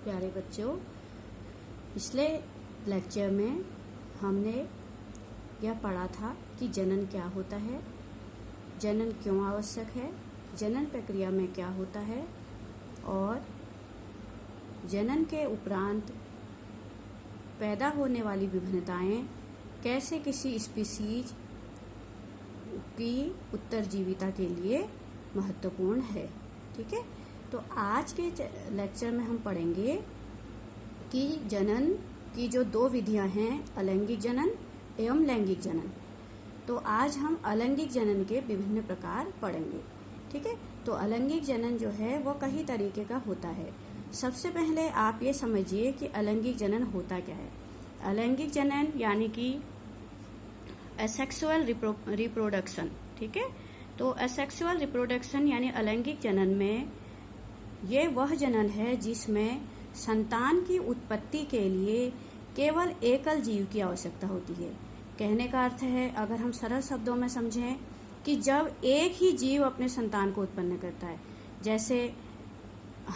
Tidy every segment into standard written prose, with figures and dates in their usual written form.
प्यारे बच्चों, पिछले लेक्चर में हमने यह पढ़ा था कि जनन क्या होता है, जनन क्यों आवश्यक है, जनन प्रक्रिया में क्या होता है और जनन के उपरांत पैदा होने वाली विभिन्नताएं कैसे किसी स्पीसीज की उत्तरजीविता के लिए महत्वपूर्ण है। ठीक है, तो आज के लेक्चर में हम पढ़ेंगे कि जनन की जो दो विधियां हैं, अलैंगिक जनन एवं लैंगिक जनन। तो आज हम अलैंगिक जनन के विभिन्न प्रकार पढ़ेंगे। ठीक है, तो अलैंगिक जनन जो है वो कई तरीके का होता है। सबसे पहले आप ये समझिए कि अलैंगिक जनन होता क्या है। अलैंगिक जनन यानी कि एसेक्सुअल रिप्रोडक्शन। ठीक है, तो एसेक्सुअल रिप्रोडक्शन यानी अलैंगिक जनन में ये वह जनन है जिसमें संतान की उत्पत्ति के लिए केवल एकल जीव की आवश्यकता होती है। कहने का अर्थ है, अगर हम सरल शब्दों में समझें, कि जब एक ही जीव अपने संतान को उत्पन्न करता है, जैसे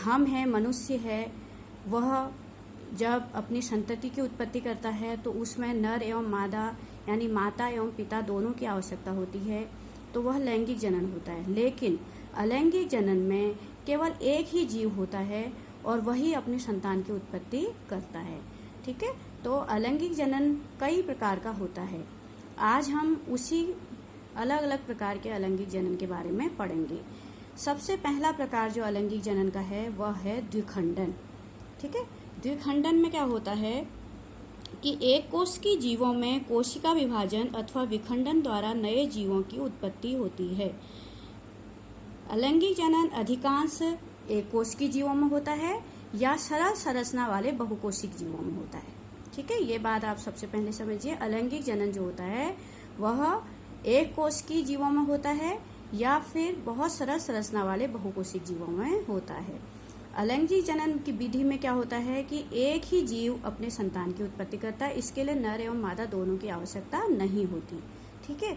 हम हैं, मनुष्य है, वह जब अपनी संतति की उत्पत्ति करता है तो उसमें नर एवं मादा यानी माता एवं पिता दोनों की आवश्यकता होती है, तो वह लैंगिक जनन होता है। लेकिन अलैंगिक जनन में केवल एक ही जीव होता है और वही अपनी संतान की उत्पत्ति करता है। ठीक है, तो अलैंगिक जनन कई प्रकार का होता है। आज हम उसी अलग अलग प्रकार के अलैंगिक जनन के बारे में पढ़ेंगे। सबसे पहला प्रकार जो अलैंगिक जनन का है वह है द्विखंडन। ठीक है, द्विखंडन में क्या होता है कि एक कोश की जीवों में कोशिका विभाजन अथवा विखंडन द्वारा नए जीवों की उत्पत्ति होती है। अलैंगिक जनन अधिकांश एक कोश की जीवों में होता है या सरल संरचना वाले बहुकोशिक जीवों में होता है। ठीक है, ये बात आप सबसे पहले समझिए। अलैंगिक जनन जो होता है वह एक कोश की जीवों में होता है या फिर बहुत सरल संरचना वाले बहुकोशिक जीवों में होता है। अलैंगिक जनन की विधि में क्या होता है कि एक ही जीव अपने संतान की उत्पत्ति करता है। इसके लिए नर एवं मादा दोनों की आवश्यकता नहीं होती। ठीक है,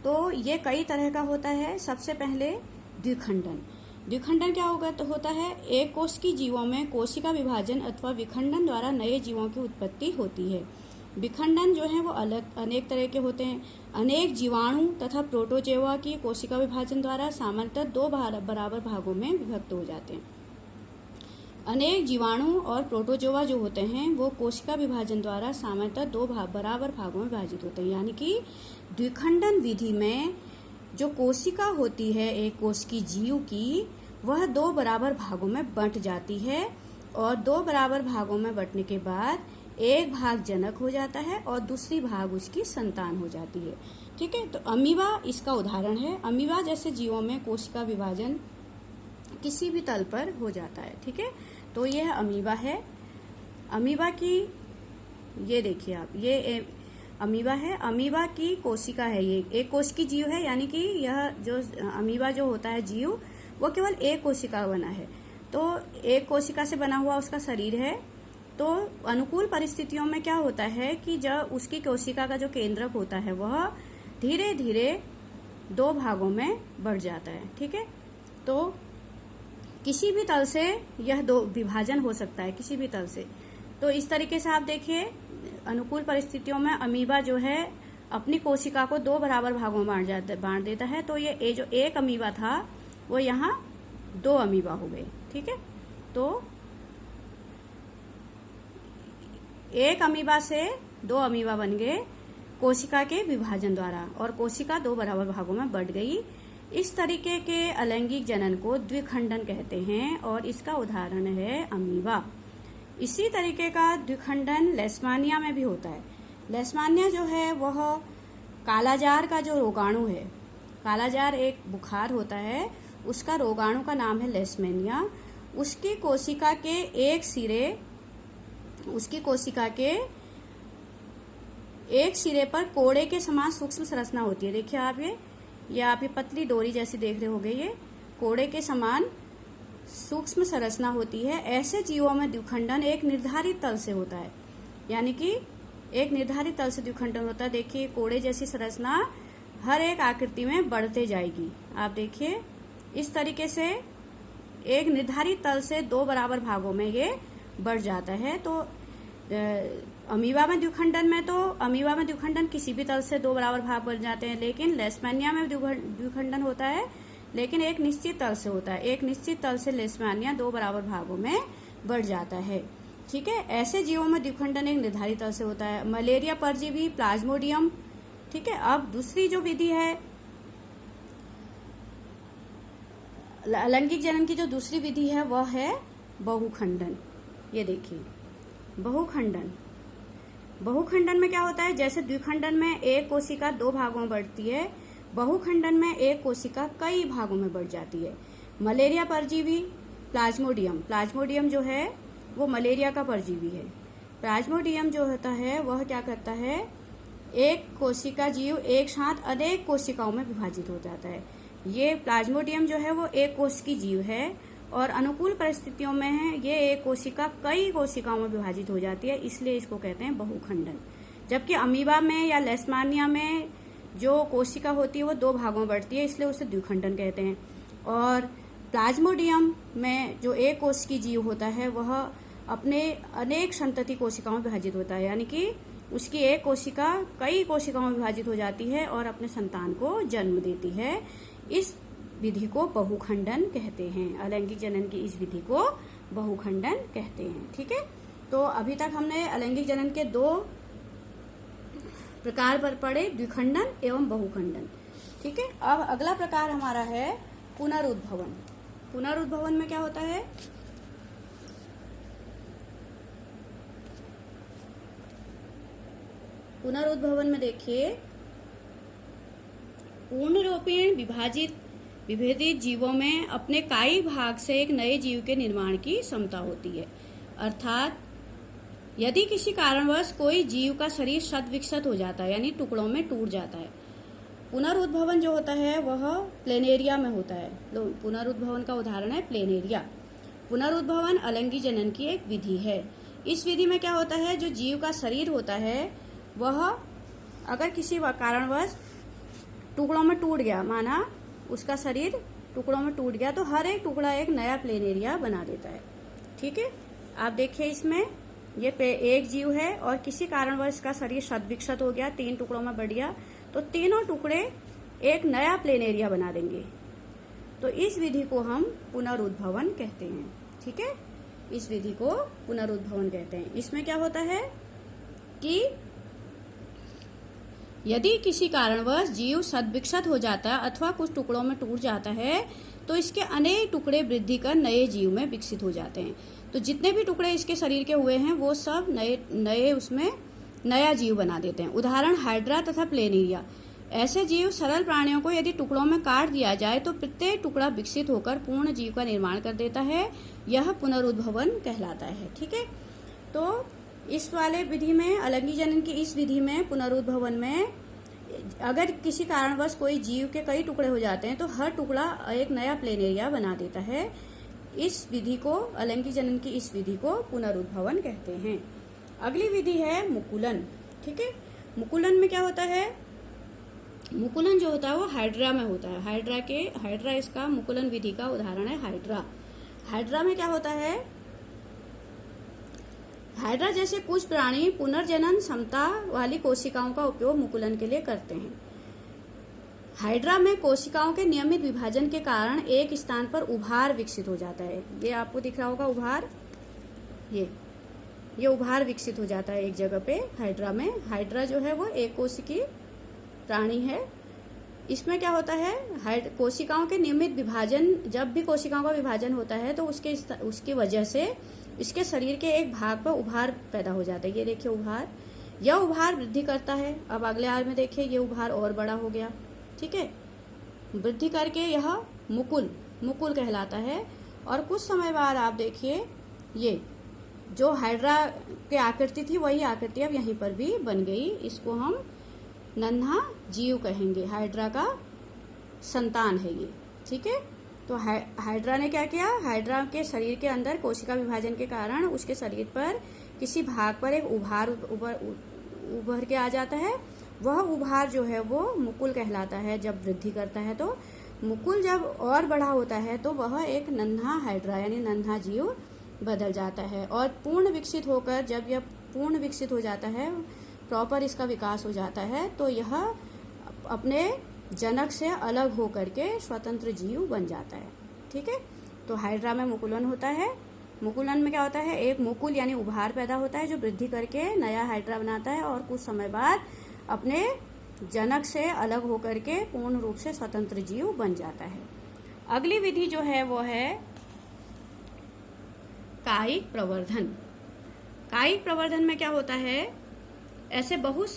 तो ये कई तरह का होता है। सबसे पहले द्विखंडन। द्विखंडन क्या होता है, एक कोश की जीवों में कोशिका विभाजन अथवा विखंडन द्वारा नए जीवों की उत्पत्ति होती है। विखंडन जो है वो अनेक तरह के होते हैं। अनेक जीवाणु तथा प्रोटोजोआ की कोशिका विभाजन द्वारा सामान्यतः दो बराबर भागों में विभक्त हो जाते हैं। अनेक जीवाणु और प्रोटोजोआ जो होते हैं वो कोशिका विभाजन द्वारा सामान्यतः दो बराबर भागों में विभाजित होते हैं। यानी कि द्विखंडन विधि में जो कोशिका होती है एक कोश की जीव की, वह दो बराबर भागों में बंट जाती है और दो बराबर भागों में बंटने के बाद एक भाग जनक हो जाता है और दूसरी भाग उसकी संतान हो जाती है। ठीक है, तो अमीबा इसका उदाहरण है। अमीबा जैसे जीवों में कोशिका विभाजन किसी भी तल पर हो जाता है। ठीक है, तो यह अमीबा है। अमीबा की ये देखिए आप, ये अमीबा है। अमीबा की कोशिका है, ये एक कोश की जीव है। यानी कि यह जो अमीबा जो होता है जीव, वो केवल एक कोशिका बना है। तो एक कोशिका से बना हुआ उसका शरीर है। तो अनुकूल परिस्थितियों में क्या होता है कि जब उसकी कोशिका का जो केंद्रक होता है वह धीरे धीरे दो भागों में बढ़ जाता है। ठीक है, तो किसी भी तल से यह दो विभाजन हो सकता है, किसी भी तल से। तो इस तरीके से आप देखिए, अनुकूल परिस्थितियों में अमीबा जो है अपनी कोशिका को दो बराबर भागों में बांट देता है। तो ये जो एक अमीबा था वो यहाँ दो अमीबा हो गए। ठीक है, तो एक अमीबा से दो अमीबा बन गए कोशिका के विभाजन द्वारा और कोशिका दो बराबर भागों में बढ़ गई। इस तरीके के अलैंगिक जनन को द्विखंडन कहते हैं और इसका उदाहरण है अमीबा। इसी तरीके का द्विखंडन लेशमानिया में भी होता है। लेशमानिया जो है वह कालाजार का जो रोगाणु है, कालाजार एक बुखार होता है, उसका रोगाणु का नाम है लेशमानिया। उसकी कोशिका के एक सिरे, उसकी कोशिका के एक सिरे पर कोड़े के समान सूक्ष्म संरचना होती है। देखिए आप, ये आप ये पतली डोरी जैसी देख रहे होंगे, ये कोड़े के समान सूक्ष्म संरचना होती है। ऐसे जीवों में द्विखंडन एक निर्धारित तल से होता है। यानी कि एक निर्धारित तल से द्विखंडन होता है। देखिए, कोड़े जैसी संरचना हर एक आकृति में बढ़ते जाएगी। आप देखिए, इस तरीके से एक निर्धारित तल से दो बराबर भागों में ये बढ़ जाता है। तो अमीबा में द्विखंडन किसी भी तल से 2 बराबर भाग बन जाते हैं, लेकिन लेशमैनिया में द्विखंडन होता है, लेकिन एक निश्चित तल से होता है। एक निश्चित तल से लेशमैनिया 2 बराबर भागों में बढ़ जाता है। ठीक है, ऐसे जीवों में द्विखंडन एक निर्धारित तल से होता है। मलेरिया परजीवी प्लाज्मोडियम। ठीक है, अब दूसरी जो विधि है अलैंगिक जनन की, जो दूसरी विधि है वह है बहुखंडन। ये देखिए बहुखंडन में क्या होता है, जैसे द्विखंडन में एक कोशिका 2 भागों में बढ़ती है, बहुखंडन में एक कोशिका कई भागों में बढ़ जाती है। मलेरिया परजीवी प्लाज्मोडियम जो है वो मलेरिया का परजीवी है। प्लाज्मोडियम जो होता है वह क्या करता है, एक कोशिका जीव एक साथ अनेक कोशिकाओं में विभाजित हो जाता है। ये प्लाज्मोडियम जो है वो एक कोशिकी जीव है और अनुकूल परिस्थितियों में है ये एक कोशिका कई कोशिकाओं में विभाजित हो जाती है, इसलिए इसको कहते हैं बहुखंडन। जबकि अमीबा में या लेशमानिया में जो कोशिका होती है वो 2 भागों में बढ़ती है, इसलिए उसे द्विखंडन कहते हैं। और प्लाज्मोडियम में जो एक कोशिकी जीव होता है वह अपने अनेक संतति कोशिकाओं में विभाजित होता है, यानी कि उसकी एक कोशिका कई कोशिकाओं में विभाजित हो जाती है और अपने संतान को जन्म देती है। इस विधि को बहुखंडन कहते हैं। अलैंगिक जनन की इस विधि को बहुखंडन कहते हैं। ठीक है, तो अभी तक हमने अलैंगिक जनन के 2 प्रकार पर पढ़े, द्विखंडन एवं बहुखंडन। ठीक है, अब अगला प्रकार हमारा है पुनरुद्भवन। पुनरुद्भवन में क्या होता है, पुनरुद्भवन में देखिए पूर्णरूपेण विभेदित जीवों में अपने काई भाग से एक नए जीव के निर्माण की क्षमता होती है। अर्थात यदि किसी कारणवश कोई जीव का शरीर शतविक्षत हो जाता है, यानी टुकड़ों में टूट जाता है। पुनरुद्भवन जो होता है वह प्लेनेरिया में होता है। पुनरुद्भवन का उदाहरण है प्लेनेरिया। पुनरुद्भवन अलैंगिक जनन की एक विधि है। इस विधि में क्या होता है, जो जीव का शरीर होता है वह अगर किसी कारणवश टुकड़ों में टूट गया, माना उसका शरीर टुकड़ों में टूट गया, तो हर एक टुकड़ा एक नया प्लेनेरिया बना देता है। ठीक है, आप देखिए इसमें ये एक जीव है और किसी कारणवश इसका शरीर शतविक्षत हो गया, 3 टुकड़ों में बढ़ गया, तो तीनों टुकड़े एक नया प्लेनेरिया बना देंगे। तो इस विधि को हम पुनरुद्भवन कहते हैं। ठीक है, इस विधि को पुनरुद्भवन कहते हैं। इसमें क्या होता है कि यदि किसी कारणवश जीव शतविक्षत हो जाता है अथवा कुछ टुकड़ों में टूट जाता है, तो इसके अनेक टुकड़े वृद्धि कर नए जीव में विकसित हो जाते हैं। तो जितने भी टुकड़े इसके शरीर के हुए हैं वो सब नए उसमें नया जीव बना देते हैं। उदाहरण हाइड्रा तथा प्लेनेरिया। ऐसे जीव सरल प्राणियों को यदि टुकड़ों में काट दिया जाए तो प्रत्येक टुकड़ा विकसित होकर पूर्ण जीव का निर्माण कर देता है। यह पुनरुद्भवन कहलाता है। ठीक है, तो इस वाले विधि में, अलैंगिक जनन की इस विधि में, पुनरुद्भवन में, अगर किसी कारणवश कोई जीव के कई टुकड़े हो जाते हैं तो हर टुकड़ा एक नया प्लेनेरिया बना देता है। इस विधि को, अलैंगिक जनन की इस विधि को पुनरुद्भवन कहते हैं। अगली विधि है मुकुलन। ठीक है, मुकुलन में क्या होता है, मुकुलन जो होता है वो हाइड्रा में होता है। हाइड्रा इसका मुकुलन विधि का उदाहरण है। हाइड्रा में क्या होता है, हाइड्रा जैसे कुछ प्राणी पुनर्जनन क्षमता वाली कोशिकाओं का उपयोग मुकुलन के लिए करते हैं। हाइड्रा में कोशिकाओं के नियमित विभाजन के कारण एक स्थान पर उभार विकसित हो जाता है। ये आपको दिख रहा होगा उभार, ये उभार विकसित हो जाता है एक जगह पे हाइड्रा में। हाइड्रा जो है वो एक कोशिकीय प्राणी है। इसमें क्या होता है, कोशिकाओं के नियमित विभाजन, जब भी कोशिकाओं का विभाजन होता है तो उसकी वजह से इसके शरीर के एक भाग पर उभार पैदा हो जाता है। ये देखिए उभार, यह उभार वृद्धि करता है। अब अगले आर में देखिए ये उभार और बड़ा हो गया। ठीक है, वृद्धि करके यह मुकुल कहलाता है। और कुछ समय बाद आप देखिए ये जो हाइड्रा की आकृति थी वही आकृति अब यहीं पर भी बन गई। इसको हम नन्हा जीव कहेंगे, हाइड्रा का संतान है ये। ठीक है, तो हाइड्रा ने क्या किया, हाइड्रा के शरीर के अंदर कोशिका विभाजन के कारण उसके शरीर पर किसी भाग पर एक उभार उभर के आ जाता है। वह उभार जो है वो मुकुल कहलाता है। जब वृद्धि करता है तो मुकुल जब और बड़ा होता है तो वह एक नन्हा हाइड्रा यानी नन्हा जीव बदल जाता है और पूर्ण विकसित होकर, जब यह पूर्ण विकसित हो जाता है, प्रॉपर इसका विकास हो जाता है, तो यह अपने जनक से अलग होकर के स्वतंत्र जीव बन जाता है। ठीक है, तो हाइड्रा में मुकुलन होता है। मुकुलन में क्या होता है, एक मुकुल यानी उभार पैदा होता है जो वृद्धि करके नया हाइड्रा बनाता है और कुछ समय बाद अपने जनक से अलग होकर के पूर्ण रूप से स्वतंत्र जीव बन जाता है। अगली विधि जो है वो है कायिक प्रवर्धन। कायिक प्रवर्धन में क्या होता है, ऐसे बहुत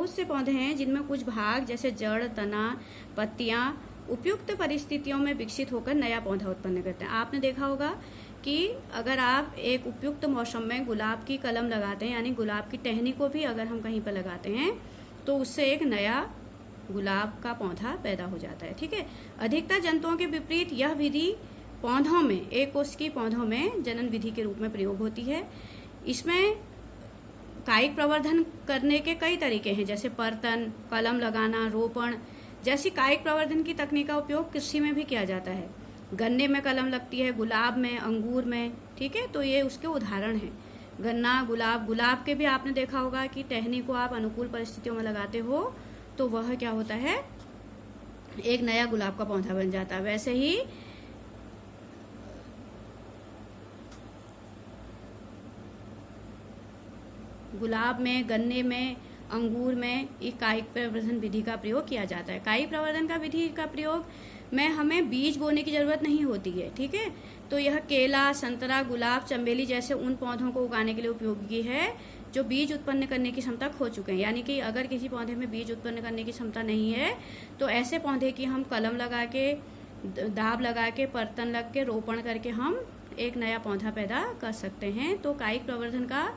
से पौधे हैं जिनमें कुछ भाग जैसे जड़, तना, पत्तियां उपयुक्त परिस्थितियों में विकसित होकर नया पौधा उत्पन्न करते हैं। आपने देखा होगा कि अगर आप एक उपयुक्त मौसम में गुलाब की कलम लगाते हैं, यानी गुलाब की टहनी को भी अगर हम कहीं पर लगाते हैं तो उससे एक नया गुलाब का पौधा पैदा हो जाता है। ठीक है, अधिकतर जंतुओं के विपरीत यह विधि पौधों में, एक कोशिकीय पौधों में जनन विधि के रूप में प्रयोग होती है। इसमें कायिक प्रवर्धन करने के कई तरीके हैं, जैसे परतन, कलम लगाना, रोपण जैसी कायिक प्रवर्धन की तकनीक का उपयोग कृषि में भी किया जाता है। गन्ने में कलम लगती है, गुलाब में, अंगूर में। ठीक है, तो ये उसके उदाहरण हैं। गन्ना, गुलाब के भी आपने देखा होगा कि टहनी को आप अनुकूल परिस्थितियों में लगाते हो तो वह क्या होता है, एक नया गुलाब का पौधा बन जाता है। वैसे ही गुलाब में, गन्ने में, अंगूर में एक कायिक प्रवर्धन विधि का प्रयोग किया जाता है। कायिक प्रवर्धन का विधि का प्रयोग में हमें बीज बोने की जरूरत नहीं होती है। ठीक है, तो यह केला, संतरा, गुलाब, चमेली जैसे उन पौधों को उगाने के लिए उपयोगी है जो बीज उत्पन्न करने की क्षमता खो चुके हैं। यानी कि अगर किसी पौधे में बीज उत्पन्न करने की क्षमता नहीं है तो ऐसे पौधे की हम कलम लगा के, दाब लगा के, परतन लग के, रोपण करके हम एक नया पौधा पैदा कर सकते हैं। तो कायिक प्रवर्धन का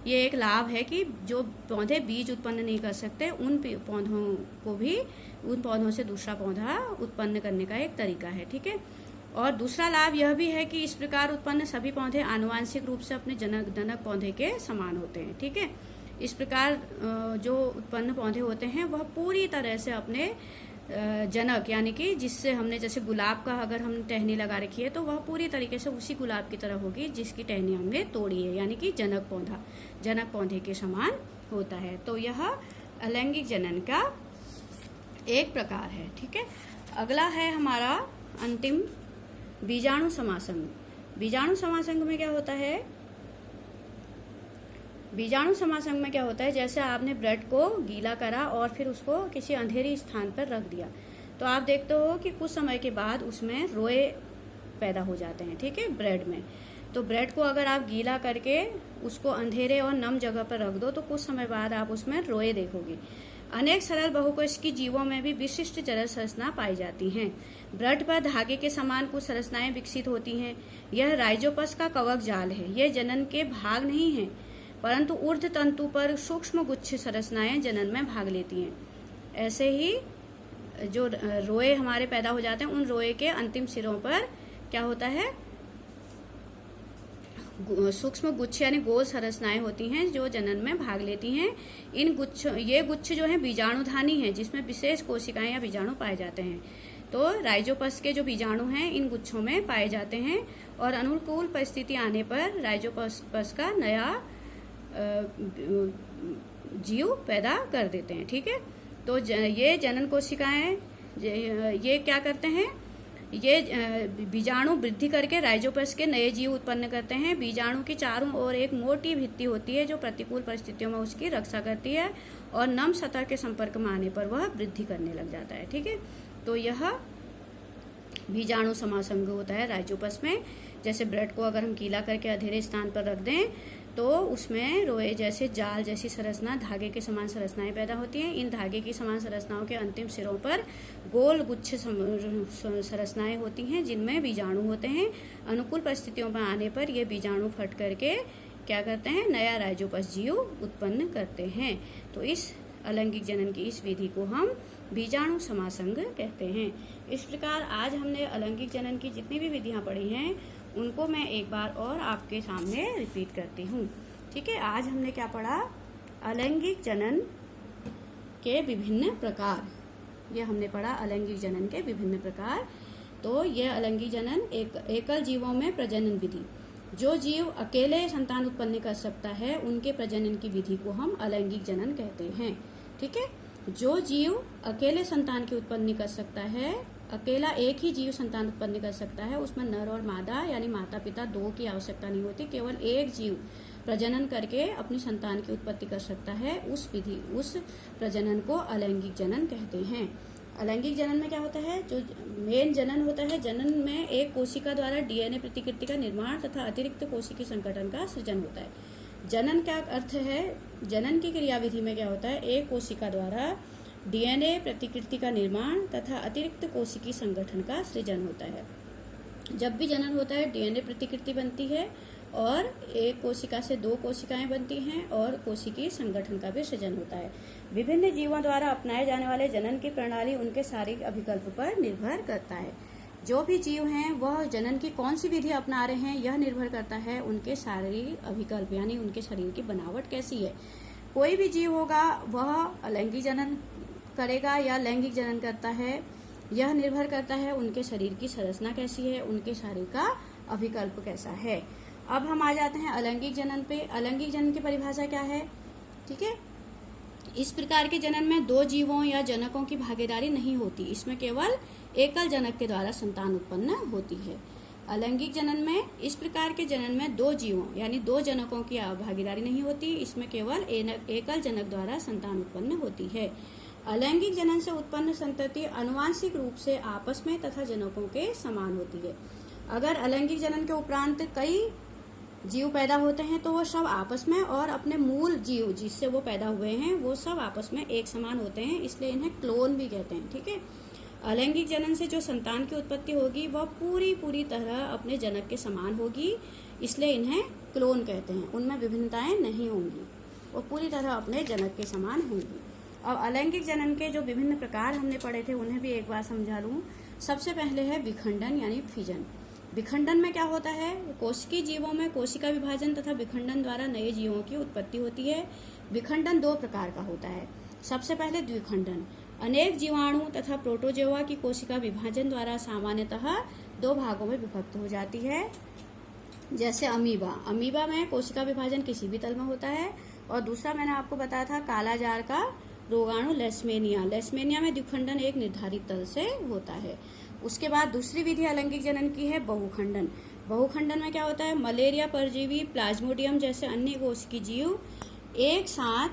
ये एक लाभ है कि जो पौधे बीज उत्पन्न नहीं कर सकते उन पौधों को भी उन पौधों से दूसरा पौधा उत्पन्न करने का एक तरीका है। ठीक है, और दूसरा लाभ यह भी है कि इस प्रकार उत्पन्न सभी पौधे आनुवांशिक रूप से अपने जनक पौधे के समान होते हैं। ठीक है, इस प्रकार जो उत्पन्न पौधे होते हैं वह पूरी तरह से अपने जनक, यानी कि जिससे हमने, जैसे गुलाब का अगर हमने टहनी लगा रखी है तो वह पूरी तरीके से उसी गुलाब की तरह होगी जिसकी टहनी हमने तोड़ी है, यानी कि जनक पौधे के समान होता है। तो यह अलैंगिक जनन का एक प्रकार है। ठीक है, अगला है हमारा अंतिम बीजाणु समासंग। बीजाणु समासंग में क्या होता है, बीजाणु समासंग में क्या होता है, जैसे आपने ब्रेड को गीला करा और फिर उसको किसी अंधेरी स्थान पर रख दिया तो आप देखते हो कि कुछ समय के बाद उसमें रोए पैदा हो जाते हैं। ठीक है, ब्रेड में, तो ब्रेड को अगर आप गीला करके उसको अंधेरे और नम जगह पर रख दो तो कुछ समय बाद आप उसमें रोए देखोगे। अनेक सरल बहुकोशिकीय जीवों में भी विशिष्ट जरल संरचना पाई जाती हैं। ब्रेड पर धागे के समान कुछ संरचनाएं विकसित होती हैं। यह राइजोपस का कवक जाल है। यह जनन के भाग नहीं है परंतु ऊर्ध्व तंतु पर सूक्ष्म गुच्छ संरचनाएं जनन में भाग लेती हैं। ऐसे ही जो रोए हमारे पैदा हो जाते हैं उन रोए के अंतिम सिरों पर क्या होता है, सूक्ष्म गुच्छ यानी गोल संरचनाएं होती हैं जो जनन में भाग लेती हैं। ये गुच्छ जो है बीजाणुधानी है जिसमें विशेष कोशिकाएं या बीजाणु पाए जाते हैं। तो राइजोपस के जो बीजाणु हैं इन गुच्छों में पाए जाते हैं और अनुकूल परिस्थिति आने पर राइजोपस का नया जीव पैदा कर देते हैं। ठीक है, तो ये जनन कोशिकाएं ये क्या करते हैं, ये बीजाणु वृद्धि करके राइजोपस के नए जीव उत्पन्न करते हैं। बीजाणु की चारों ओर एक मोटी भित्ति होती है जो प्रतिकूल परिस्थितियों में उसकी रक्षा करती है और नम सतह के संपर्क में आने पर वह वृद्धि करने लग जाता है। ठीक है, तो यह बीजाणु समासंग होता है राइजोपस में। जैसे ब्रेड को अगर हम गीला करके अंधेरे स्थान पर रख दें तो उसमें रोए जैसे जाल जैसी संरचना, धागे के समान संरचनाएं पैदा होती हैं। इन धागे की समान संरचनाओं के अंतिम सिरों पर गोल गुच्छ संरचनाएं होती हैं जिनमें बीजाणु होते हैं। अनुकूल परिस्थितियों में आने पर ये बीजाणु फट करके क्या करते हैं, नया राइजोपस जीव उत्पन्न करते हैं। तो इस अलैंगिक जनन की इस विधि को हम बीजाणु समासंग कहते हैं। इस प्रकार आज हमने अलैंगिक जनन की जितनी भी विधियां पढ़ी हैं उनको मैं एक बार और आपके सामने रिपीट करती हूँ। ठीक है, आज हमने क्या पढ़ा, अलैंगिक जनन के विभिन्न प्रकार। ये हमने पढ़ा अलैंगिक जनन के विभिन्न प्रकार। तो यह अलैंगिक जनन एकल जीवों में प्रजनन विधि, जो जीव अकेले संतान उत्पन्न कर सकता है उनके प्रजनन की विधि को हम अलैंगिक जनन कहते हैं। ठीक है, जो जीव अकेले संतान की उत्पत्ति कर सकता है, अकेला एक ही जीव संतान उत्पन्न कर सकता है, उसमें नर और मादा यानी माता पिता दो की आवश्यकता नहीं होती, केवल एक जीव प्रजनन करके अपनी संतान की उत्पत्ति कर सकता है, उस प्रजनन को अलैंगिक जनन कहते हैं। अलैंगिक जनन में क्या होता है, जो मेन जनन होता है, जनन में एक कोशिका द्वारा डीएनए प्रतिकृति का निर्माण तथा अतिरिक्त कोशिकीय संगठन का सृजन होता है। जनन का अर्थ है, जनन की क्रियाविधि में क्या होता है, एक कोशिका द्वारा डीएनए प्रतिकृति का निर्माण तथा अतिरिक्त कोशिकीय संगठन का सृजन होता है। जब भी जनन होता है डीएनए प्रतिकृति बनती है और एक कोशिका से दो कोशिकाएं बनती हैं और कोशिकीय संगठन का भी सृजन होता है। विभिन्न जीवों द्वारा अपनाए जाने वाले जनन की प्रणाली उनके शारीरिक अभिकल्प पर निर्भर करता है। जो भी जीव हैं वह जनन की कौन सी विधि अपना रहे हैं यह निर्भर करता है उनके शारीरिक अभिकल्प यानी उनके शरीर की बनावट कैसी है। कोई भी जीव होगा वह अलैंगिक जनन करेगा या लैंगिक जनन करता है, यह निर्भर करता है उनके शरीर की संरचना कैसी है, उनके शरीर का अभिकल्प कैसा है। अब हम आ जाते हैं अलैंगिक जनन पे। अलैंगिक जनन की परिभाषा क्या है, ठीक है। इस प्रकार के जनन में दो जीवों या जनकों की भागीदारी नहीं होती, इसमें केवल एकल जनक के द्वारा संतान उत्पन्न होती है। अलैंगिक जनन में इस प्रकार के जनन में दो जीवों यानी दो जनकों की भागीदारी नहीं होती, इसमें केवल एकल जनक द्वारा संतान उत्पन्न होती है। अलैंगिक जनन से उत्पन्न संतति आनुवांशिक रूप से आपस में तथा जनकों के समान होती है। अगर अलैंगिक जनन के उपरांत कई जीव पैदा होते हैं तो वो सब आपस में और अपने मूल जीव जिससे वो पैदा हुए हैं वो सब आपस में एक समान होते हैं, इसलिए इन्हें क्लोन भी कहते हैं। ठीक है, अलैंगिक जनन से जो संतान की उत्पत्ति होगी वह पूरी तरह अपने जनक के समान होगी, इसलिए इन्हें क्लोन कहते हैं। उनमें विभिन्नताएं नहीं होंगी, वो पूरी तरह अपने जनक के समान होंगी। अब अलैंगिक जनन के जो विभिन्न प्रकार हमने पढ़े थे उन्हें भी एक बार समझा लूं। सबसे पहले है विखंडन यानी फिजन। विखंडन में क्या होता है, कोशिकीय जीवों में कोशिका विभाजन तथा विखंडन द्वारा नए जीवों की उत्पत्ति होती है। विखंडन दो प्रकार का होता है। सबसे पहले द्विखंडन, अनेक जीवाणु तथा प्रोटोजोआ की कोशिका विभाजन द्वारा सामान्यतः दो भागों में विभक्त हो जाती है, जैसे अमीबा। अमीबा में कोशिका विभाजन किसी भी तल में होता है। और दूसरा मैंने आपको बताया था कालाजार का रोगाणु लेशमेनिया। लेशमेनिया में द्विखंडन एक निर्धारित तल से होता है। उसके बाद दूसरी विधि अलैंगिक जनन की है बहुखंडन। बहुखंडन में क्या होता है, मलेरिया परजीवी, प्लाज्मोडियम जैसे अन्य कोशिकीय जीव एक साथ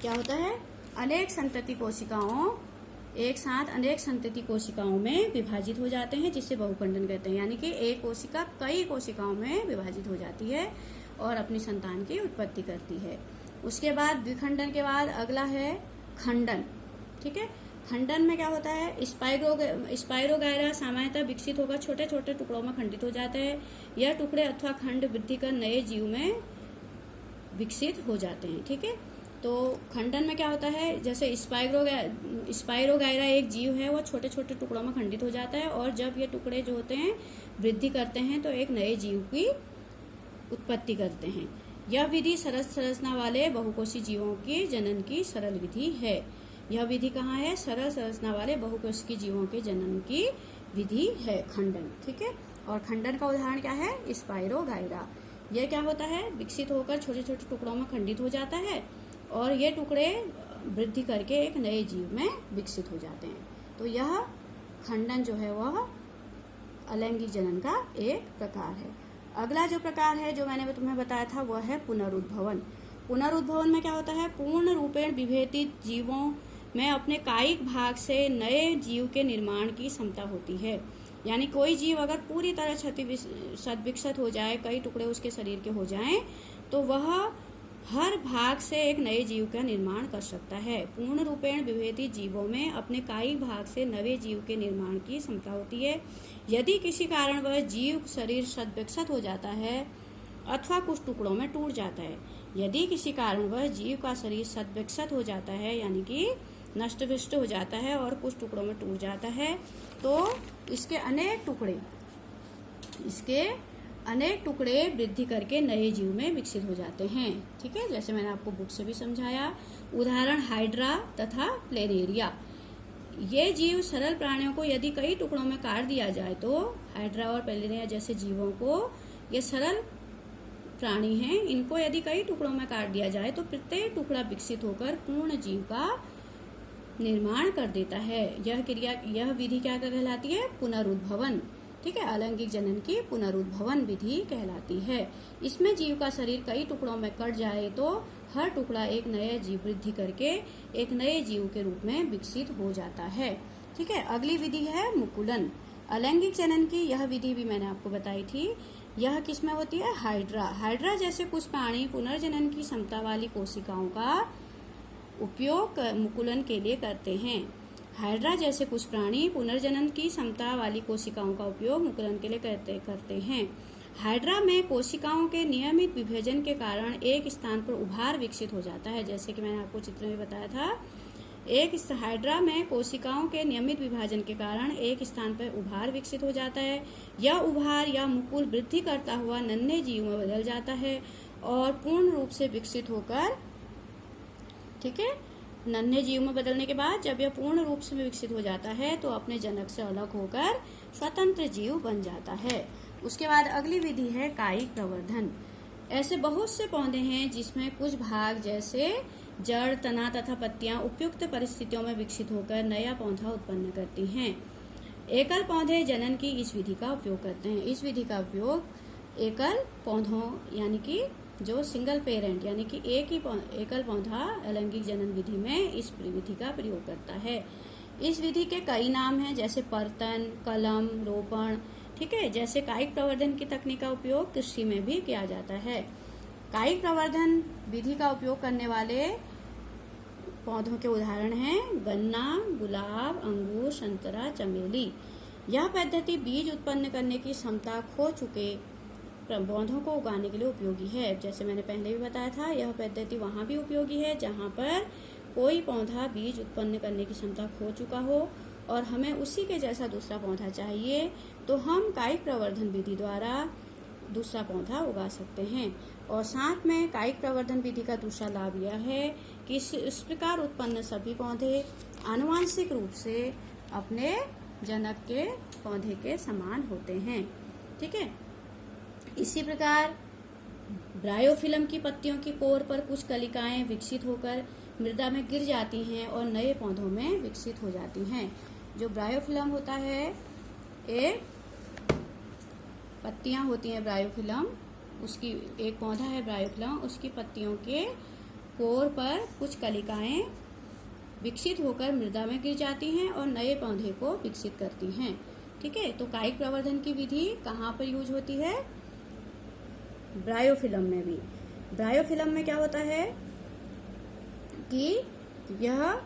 क्या होता है, अनेक संतति कोशिकाओं में विभाजित हो जाते हैं, जिसे बहुखंडन कहते हैं। यानी कि एक कोशिका कई कोशिकाओं में विभाजित हो जाती है और अपनी संतान की उत्पत्ति करती है। उसके बाद द्विखंडन के बाद अगला है खंडन। ठीक है, खंडन में क्या होता है, स्पाइरोगायरा सामान्यतः विकसित होकर छोटे छोटे टुकड़ों में खंडित हो जाते हैं। यह टुकड़े अथवा खंड वृद्धि कर नए जीव में विकसित हो जाते हैं। ठीक है, तो खंडन में क्या होता है, जैसे स्पाइरोगायरा एक जीव है, वो छोटे छोटे टुकड़ों में खंडित हो जाता है और जब ये टुकड़े जो होते हैं वृद्धि करते हैं तो एक नए जीव की उत्पत्ति करते हैं। यह विधि सरल संरचना वाले बहुकोषीय जीवों के जनन की सरल विधि है। यह विधि कहाँ है, सरल संरचना वाले बहुकोषीय जीवों के जनन की विधि है खंडन। ठीक है, और खंडन का उदाहरण क्या है, स्पाइरोगायरा। यह क्या होता है, विकसित होकर छोटे छोटे टुकड़ों में खंडित हो जाता है और ये टुकड़े वृद्धि करके एक नए जीव में विकसित हो जाते हैं। तो यह खंडन जो है वह अलैंगिक जनन का एक प्रकार है। अगला जो प्रकार है जो मैंने तुम्हें बताया था वह है पुनरुद्भवन। पुनरुद्भवन में क्या होता है, पूर्ण रूपेण विभेदित जीवों में अपने कायिक भाग से नए जीव के निर्माण की क्षमता होती है। यानी कोई जीव अगर पूरी तरह सदविकसित हो जाए, कई टुकड़े उसके शरीर के हो जाएं, तो वह हर भाग से एक नए जीव का निर्माण कर सकता है। पूर्ण रूपेण विभेदित जीवों में अपने कायिक भाग से नए जीव के निर्माण की क्षमता होती है। यदि किसी कारण वह जीव शरीर सदविकसित हो जाता है अथवा कुछ टुकड़ों में टूट जाता है, यदि किसी कारण वह जीव का शरीर सदविकसित हो जाता है यानी कि नष्ट हो जाता है और कुछ टुकड़ों में टूट जाता है, तो इसके अनेक टुकड़े वृद्धि करके नए जीव में विकसित हो जाते हैं। ठीक है, जैसे मैंने आपको बुक से भी समझाया। उदाहरण हाइड्रा तथा प्लेनेरिया। ये जीव सरल प्राणियों को यदि कई टुकड़ों में काट दिया जाए तो हाइड्रा और पेलिनिया जैसे जीवों को, ये सरल प्राणी हैं, इनको यदि कई टुकड़ों में काट दिया जाए तो प्रत्येक टुकड़ा विकसित होकर पूर्ण जीव का निर्माण कर देता है। यह विधि क्या कहलाती है? पुनरुद्भवन। ठीक है, अलैंगिक जनन की पुनरुद्भवन विधि कहलाती है। इसमें जीव का शरीर कई टुकड़ों में कट जाए तो हर टुकड़ा एक नए जीव वृद्धि करके एक नए जीव के रूप में विकसित हो जाता है। ठीक है, अगली विधि है मुकुलन। अलैंगिक जनन की यह विधि भी मैंने आपको बताई थी। यह किसमें होती है? हाइड्रा जैसे कुछ प्राणी पुनर्जनन की क्षमता वाली कोशिकाओं का उपयोग मुकुलन के लिए करते हैं। हाइड्रा जैसे कुछ प्राणी पुनर्जनन की क्षमता वाली कोशिकाओं का उपयोग मुकुलन के लिए करते हैं। हाइड्रा में कोशिकाओं के नियमित विभाजन के कारण एक स्थान पर उभार विकसित हो जाता है। जैसे कि मैंने आपको चित्र में बताया था, हाइड्रा में कोशिकाओं के नियमित विभाजन के कारण एक स्थान पर उभार विकसित हो जाता है। यह उभार या मुकुल वृद्धि करता हुआ नन्हे जीव में बदल जाता है और पूर्ण रूप से विकसित होकर, ठीक है, नन्हे जीव में बदलने के बाद जब यह पूर्ण रूप से विकसित हो जाता है तो अपने जनक से अलग होकर स्वतंत्र जीव बन जाता है। उसके बाद अगली विधि है कायिक प्रवर्धन। ऐसे बहुत से पौधे हैं जिसमें कुछ भाग जैसे जड़, तना तथा पत्तियां उपयुक्त परिस्थितियों में विकसित होकर नया पौधा उत्पन्न करती हैं। एकल पौधे जनन की इस विधि का उपयोग करते हैं। इस विधि का उपयोग एकल पौधों यानी कि जो सिंगल पेरेंट यानी कि एक ही एकल पौधा अलैंगिक जनन विधि में इस विधि का प्रयोग करता है। इस विधि के कई नाम हैं, जैसे पर्तन, कलम, रोपण। ठीक है, जैसे कायिक प्रवर्धन की तकनीक का उपयोग कृषि में भी किया जाता है। कायिक प्रवर्धन विधि का उपयोग करने वाले पौधों के उदाहरण हैं गन्ना, गुलाब, अंगूर, संतरा, चमेली। यह पद्धति बीज उत्पन्न करने की क्षमता खो चुके पौधों को उगाने के लिए उपयोगी है। जैसे मैंने पहले भी बताया था, यह पद्धति वहां भी उपयोगी है जहां पर कोई पौधा बीज उत्पन्न करने की क्षमता खो चुका हो और हमें उसी के जैसा दूसरा पौधा चाहिए, तो हम कायिक प्रवर्धन विधि द्वारा दूसरा पौधा उगा सकते हैं। और साथ में कायिक प्रवर्धन विधि का दूसरा लाभ यह है कि इस प्रकार उत्पन्न सभी पौधे आनुवांशिक रूप से अपने जनक के पौधे के समान होते हैं। ठीक है, इसी प्रकार ब्रायोफिलम की पत्तियों की कोर पर कुछ कलिकाएं विकसित होकर मृदा में गिर जाती हैं और नए पौधों में विकसित हो जाती हैं। जो ब्रायोफिलम होता है, एक पत्तियां होती हैं ब्रायोफिलम, उसकी एक पौधा है ब्रायोफिलम, उसकी पत्तियों के कोर पर कुछ कलिकाएं विकसित होकर मृदा में गिर जाती हैं और नए पौधे को विकसित करती हैं। ठीक है, तो कायिक प्रवर्धन की विधि कहाँ पर यूज होती है? ब्रायोफिलम में भी। ब्रायोफिलम में क्या होता है कि यह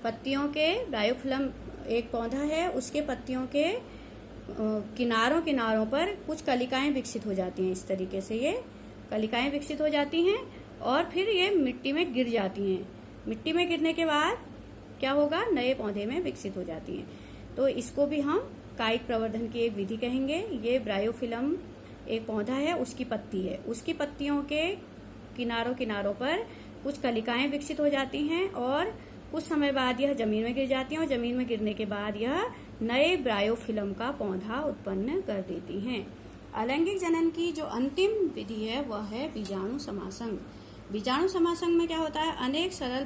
पत्तियों के, ब्रायोफिलम एक पौधा है, उसके पत्तियों के किनारों पर कुछ कलिकाएं विकसित हो जाती हैं। इस तरीके से ये कलिकाएं विकसित हो जाती हैं और फिर ये मिट्टी में गिर जाती हैं। मिट्टी में गिरने के बाद क्या होगा? नए पौधे में विकसित हो जाती हैं। तो इसको भी हम कायिक प्रवर्धन की एक विधि कहेंगे। ये ब्रायोफिलम एक पौधा है, उसकी पत्ती है, उसकी पत्तियों के किनारों पर कुछ कलिकाएं विकसित हो जाती हैं और कुछ समय बाद यह जमीन में गिर जाती हैं और जमीन में गिरने के बाद यह नए ब्रायोफिलम का पौधा उत्पन्न कर देती हैं। अलैंगिक जनन की जो अंतिम विधि है वह है बीजाणु समासंग। बीजाणु समासंग में क्या होता है? अनेक सरल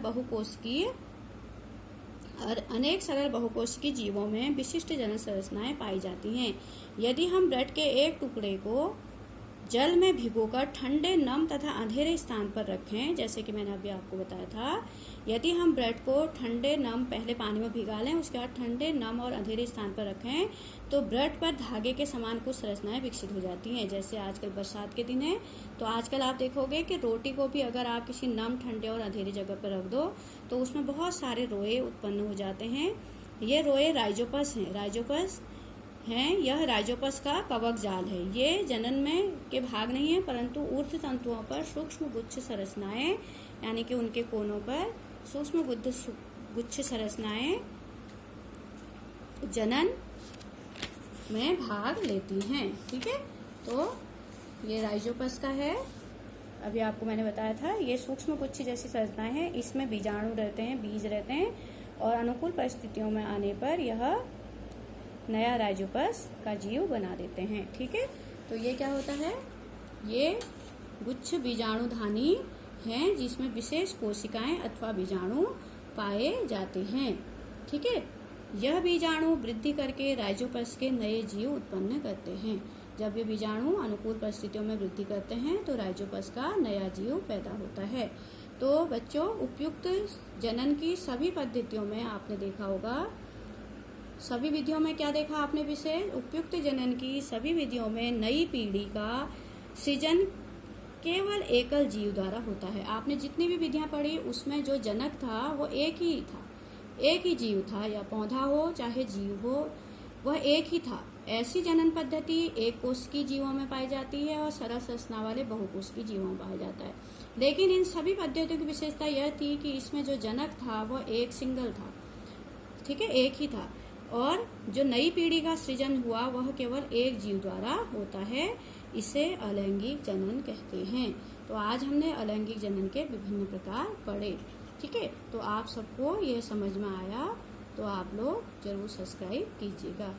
बहुकोशिकीय जीवों में विशिष्ट जनन संरचनाएं पाई जाती हैं। यदि हम ब्रेड के एक टुकड़े को जल में भिगोकर ठंडे, नम तथा अंधेरे स्थान पर रखें, जैसे कि मैंने अभी आपको बताया था, यदि हम ब्रेड को ठंडे, नम पहले पानी में भिगा लें, उसके बाद ठंडे, नम और अंधेरे स्थान पर रखें, तो ब्रेड पर धागे के समान कुछ संरचनाएं विकसित हो जाती हैं। जैसे आजकल बरसात के दिन है, तो आजकल आप देखोगे कि रोटी को भी अगर आप किसी नम, ठंडे और अंधेरे जगह पर रख दो तो उसमें बहुत सारे रोए उत्पन्न हो जाते हैं। ये रोए राइजोपस हैं। यह राइजोपस का कवक जाल है। ये जनन में के भाग नहीं है, परंतु ऊर्ध्व तंतुओं पर सूक्ष्म गुच्छ संरचनाएं यानी कि उनके कोनों पर सूक्ष्म गुच्छ संरचनाएं जनन में भाग लेती हैं। ठीक है, तो ये राइजोपस का है। अभी आपको मैंने बताया था, ये सूक्ष्म गुच्छ जैसी संरचनाएं हैं। इसमें बीजाणु रहते हैं, बीज रहते हैं और अनुकूल परिस्थितियों में आने पर यह नया राइजोपस का जीव बना देते हैं। ठीक है, तो ये क्या होता है, ये गुच्छ बीजाणुधानी हैं जिसमें विशेष कोशिकाएं अथवा बीजाणु पाए जाते हैं। ठीक है, यह बीजाणु वृद्धि करके राइजोपस के नए जीव उत्पन्न करते हैं। जब ये बीजाणु अनुकूल परिस्थितियों में वृद्धि करते हैं तो राइजोपस का नया जीव पैदा होता है। तो बच्चों, उपयुक्त जनन की सभी पद्धतियों में आपने देखा होगा, सभी विधियों में क्या देखा आपने विशेष, उपयुक्त जनन की सभी विधियों में नई पीढ़ी का सृजन केवल एकल जीव द्वारा होता है। आपने जितनी भी विधियां पढ़ी उसमें जो जनक था वो एक ही था, एक ही जीव था, या पौधा हो चाहे जीव हो वह एक ही था। ऐसी जनन पद्धति एक कोशिकीय जीवों में पाई जाती है और सरल संरचना वाले बहुकोशिकीय जीवों में पाया जाता है। लेकिन इन सभी पद्धतियों की विशेषता यह थी कि इसमें जो जनक था वह एक सिंगल था। ठीक है, एक ही था, और जो नई पीढ़ी का सृजन हुआ वह केवल एक जीव द्वारा होता है। इसे अलैंगिक जनन कहते हैं। तो आज हमने अलैंगिक जनन के विभिन्न प्रकार पढ़े। ठीक है, तो आप सबको यह समझ में आया तो आप लोग जरूर सब्सक्राइब कीजिएगा।